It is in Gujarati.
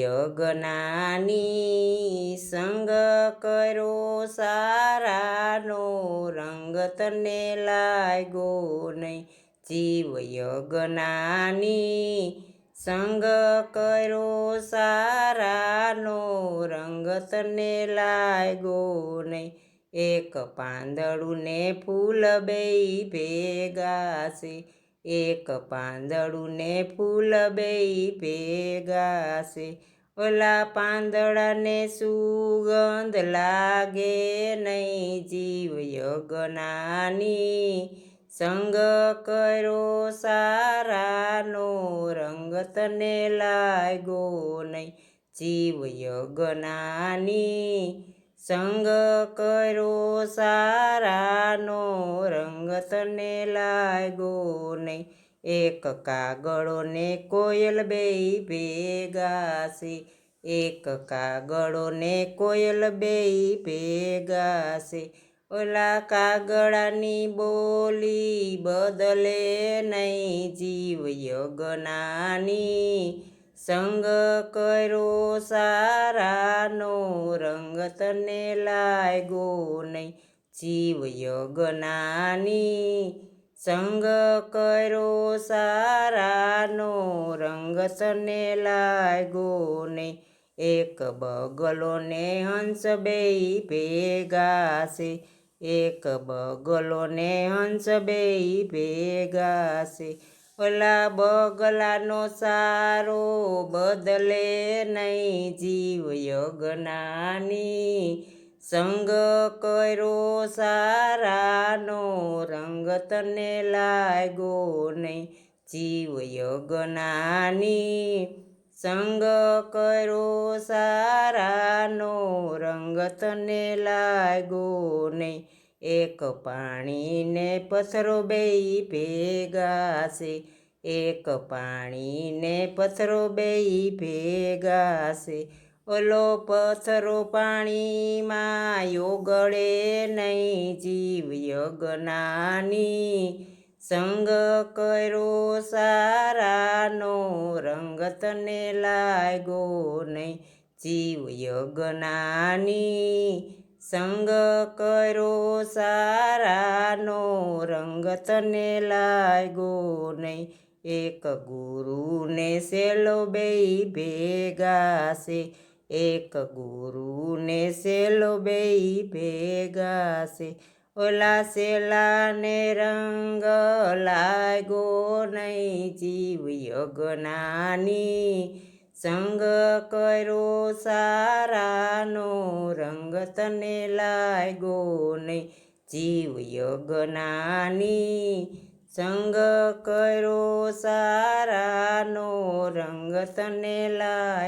યજ્ઞાની સંગ કરો સારાનો રંગ તને લાગ્યો નહીં જીવ યજ્ઞાની સંગ કરો સારાનો રંગ તને લાગ્યો નહીં એક પાંદડું ને ફૂલ બેય ભેગા છે એક પાંદડું ને ફૂલ બેય ભેગા છે ઓલા પાંદડાને સુગંધ લાગે નહીં જીવ યજ્ઞાની સંગ કરો સારાનો રંગ તને લાગ્યો નહીં જીવ યજ્ઞાની સંગ કરો સારાનો રંગ તને લાગ્યો નહીં એક કાગળો ને કોયલ બેય ભેગા છે એક કાગળો ને કોયલ બેય ભેગા છે ઓલા કાગળાની બોલી બદલે નહીં જીવ યજ્ઞાની સંગ કરો સારાનો રંગ તને લાગ્યો નહીં જીવ યજ્ઞાની સંગ કરો સારાનો રંગ તને લાગ્યો નહીં એક બગલો ને હંસ બેય ભેગા છે એક બગલો ને હંસ બેય ભેગા છે ઓલા બગલાનો સારો બદલે નહીં જીવ યજ્ઞાની સંગ કરો સારાનો રંગ તને લાગ્યો નહીં જીવ યજ્ઞાની સંગ કરો સારાનો રંગ તને લાગ્યો નહીં એક પાણી ને પથ્થરો બેય ભેગા છે એક પાણી ને પથ્થરો બેય ભેગા છે ઓલો પથ્થરો પાણીમાં ઓગળે નહીં જીવ યજ્ઞાની સંગ કરો સારાનો રંગ તને લાગ્યો નહીં જીવ યજ્ઞાની સંગ કરો સારાનો રંગ તને લાગ્યો નહીં એક ગુરુ ને સેલો બેય ભેગા છે એક ગુરુ ને સેલો બેય ભેગા છે ઓલા સેલાને રંગ લાગ્યો નહીં જીવ યજ્ઞાની સંગ કરો સારાનો રંગ તને લાગ્યો નહીં જીવ યજ્ઞાની સંગ કરો સારાનો રંગ તને લાગ્યો